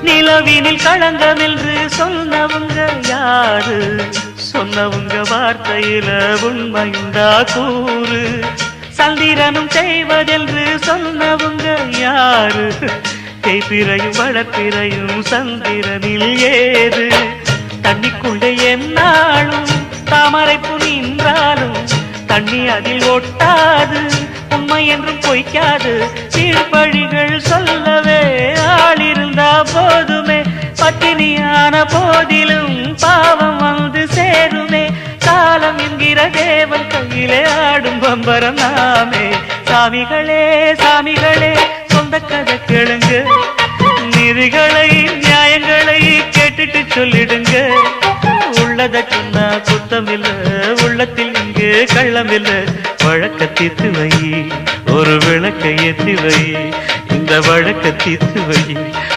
நிலவினில் களங்கம் என்று சொன்னவங்க யாரு? சொன்னவங்க வார்த்தையில உண்மையுண்டா கூறு? சந்திரனும் செய்வதென்று சொன்னவங்க யாரு? தேய்பிறையும் வளர்ப்பிறையும் சந்திரனில் ஏது? தண்ணிக்குள்ளே என்னாலும் தாமரைப்பு நின்றாலும் தண்ணி அதில் ஒட்டாது, உண்மை என்றும் பொய்க்காது. சீர்பழிகள் சொல்லவே ஆள் இருந்தா போதுமே, பட்டினியான போதிலும் பாவம் வந்து சேருமே. காலம் என்கிற தேவன் கையிலே ஆடும் பம்பரம் நாமே. சாமிகளே சாமிகளே சொந்த கதை கேளுங்க, நிதிகளை நியாயங்களை கேட்டுட்டு சொல்லிடுங்க. உள்ளத சொன்னா குத்தமில்ல, உள்ளத்தில் இங்கு கள்ளமில்ல. வழக்க தீர்த்து வை, ஒரு விளக்கை ஏற்றி வை, இந்த வழக்க தீர்த்து வை.